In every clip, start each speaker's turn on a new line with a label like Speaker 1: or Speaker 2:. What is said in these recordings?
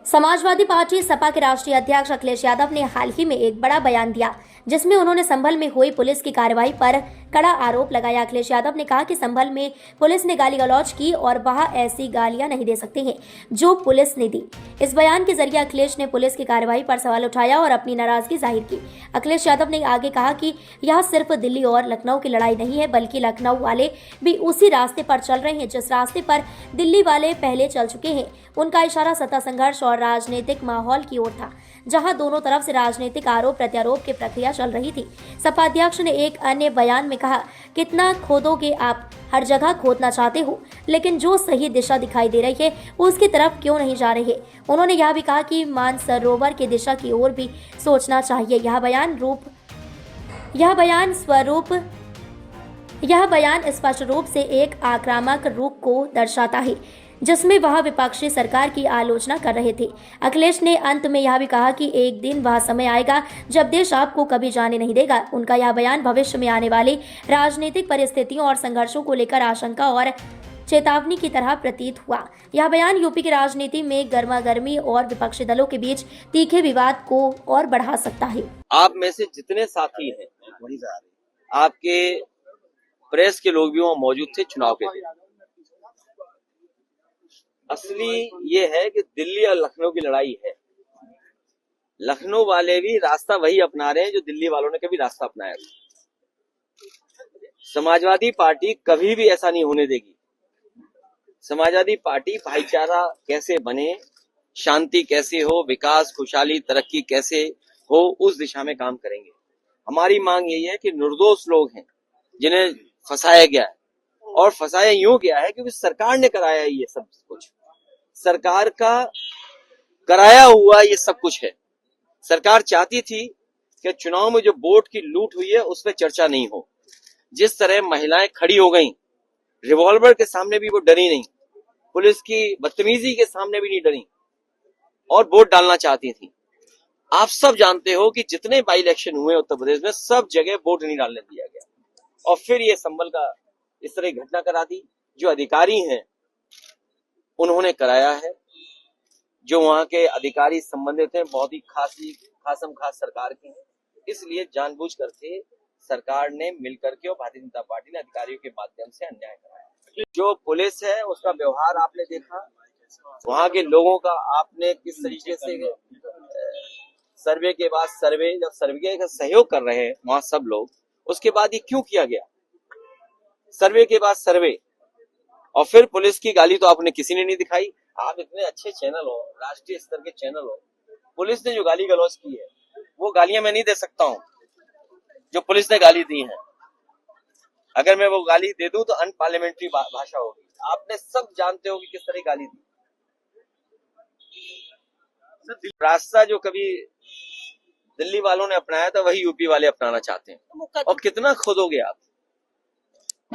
Speaker 1: Samajwadi party Sapa के राष्ट्रीय अध्यक्ष अखिलेश यादव ने हाल ही में एक बड़ा बयान दिया, जिसमें उन्होंने संभल में हुई पुलिस की कार्रवाई पर कड़ा आरोप लगाया। अखिलेश यादव ने कहा कि संभल में पुलिस ने गाली गलौज की और वह ऐसी गालियां नहीं दे सकते हैं जो पुलिस ने दी। इस बयान के जरिए अखिलेश ने पुलिस की कार्रवाई पर सवाल उठाया और अपनी नाराजगी जाहिर की। अखिलेश यादव ने आगे कहा कि यह सिर्फ दिल्ली और लखनऊ की लड़ाई नहीं है, बल्कि लखनऊ वाले भी उसी रास्ते पर चल रहे हैं जिस रास्ते पर दिल्ली वाले पहले चल चुके हैं। उनका इशारा सत्ता संघर्ष और राजनीतिक माहौल की ओर था, जहां दोनों तरफ से राजनीतिक आरोप प्रत्यारोप की प्रक्रिया चल रही थी। सपा अध्यक्ष ने एक अन्य बयान में कहा, कितना खोदोगे आप, हर जगह खोदना चाहते हो, लेकिन जो सही दिशा दिखाई दे रही है उसकी तरफ क्यों नहीं जा रहे। उन्होंने यह भी कहा कि मानसरोवर की दिशा की ओर भी सोचना चाहिए। यह बयान स्पष्ट रूप से एक आक्रामक रूप को दर्शाता है, जिसमें वह विपक्षी सरकार की आलोचना कर रहे थे। अखिलेश ने अंत में यह भी कहा कि एक दिन वह समय आएगा जब देश आपको कभी जाने नहीं देगा। उनका यह बयान भविष्य में आने वाली राजनीतिक परिस्थितियों और संघर्षों को लेकर आशंका और चेतावनी की तरह प्रतीत हुआ। यह बयान यूपी की राजनीति में गर्मागर्मी और विपक्षी दलों के बीच तीखे विवाद को और बढ़ा सकता है।
Speaker 2: आप में से जितने साथी हैं, आपके प्रेस के लोग भी वहां मौजूद थे चुनाव के दिन। असली ये है कि दिल्ली और लखनऊ की लड़ाई है। लखनऊ वाले भी रास्ता वही अपना रहे हैं जो दिल्ली वालों ने कभी रास्ता अपनाया था। समाजवादी पार्टी कभी भी ऐसा नहीं होने देगी। समाजवादी पार्टी भाईचारा कैसे बने, शांति कैसे हो, विकास खुशहाली तरक्की कैसे हो, उस दिशा में काम करेंगे। हमारी मांग यही है कि निर्दोष लोग हैं जिन्हें फंसाया गया है, और फंसाया यूं गया है क्योंकि सरकार ने कराया ये सब कुछ। सरकार का कराया हुआ ये सब कुछ है। सरकार चाहती थी कि चुनाव में जो वोट की लूट हुई है उस पर चर्चा नहीं हो। जिस तरह महिलाएं खड़ी हो गईं, रिवॉल्वर के सामने भी वो डरी नहीं, पुलिस की बदतमीजी के सामने भी नहीं डरी और वोट डालना चाहती थी। आप सब जानते हो कि जितने बाई इलेक्शन हुए उत्तर प्रदेश में, सब जगह वोट नहीं डालने दिया गया, और फिर ये संभल का इस तरह घटना करा दी। जो अधिकारी हैं उन्होंने कराया है। जो वहां के अधिकारी संबंधित हैं बहुत ही खासम खास सरकार के हैं, इसलिए जानबूझ करके सरकार ने मिलकर के और भारतीय जनता पार्टी ने अधिकारियों के माध्यम से अन्याय कराया। जो पुलिस है उसका व्यवहार आपने देखा, वहां के लोगों का आपने किस तरीके से सर्वे के बाद सर्वे, जब सर्वे का सहयोग कर रहे हैं वहां सब लोग, उसके बाद ये क्यों किया गया? सर्वे के बाद सर्वे और फिर पुलिस की गाली तो आपने किसी ने नहीं दिखाई। आप इतने अच्छे चैनल हो, राष्ट्रीय स्तर के चैनल हो, पुलिस ने जो गाली गलौज की है वो गालियां मैं नहीं दे सकता हूं जो पुलिस ने गाली दी है। अगर मैं वो गाली दे दूं तो अनपार्लियामेंट्री भाषा होगी। आपने सब जानते हो कि किस तरह गाली दी। रास्ता जो कभी दिल्ली वालों ने अपनाया था वही यूपी वाले अपनाना चाहते हैं। और कितना खोदोगे आप,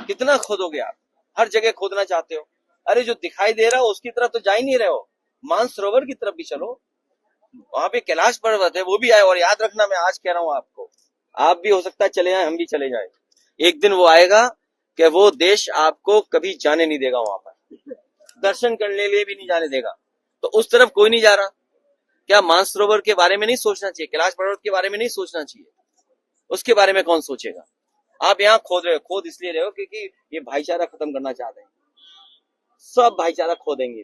Speaker 2: कितना खोदोगे आप? हर जगह खोदना चाहते हो। अरे जो दिखाई दे रहा हो उसकी तरफ तो जा ही नहीं रहे हो। मानसरोवर की तरफ भी चलो, वहां पे कैलाश पर्वत है, वो भी आए। और याद रखना, मैं आज कह रहा हूं आपको, आप भी हो सकता है चले जाए, हम भी चले जाए। एक दिन वो आएगा कि वो देश आपको कभी जाने नहीं देगा, वहां पर दर्शन करने के लिए भी नहीं जाने देगा। तो उस तरफ कोई नहीं जा रहा। क्या मानसरोवर के बारे में नहीं सोचना चाहिए? कैलाश पर्वत के बारे में नहीं सोचना चाहिए? उसके बारे में कौन सोचेगा? आप यहाँ खोद रहे हो, खोद इसलिए रहे हो क्योंकि ये भाईचारा खत्म करना चाहते हैं। सब भाईचारा खो देंगे।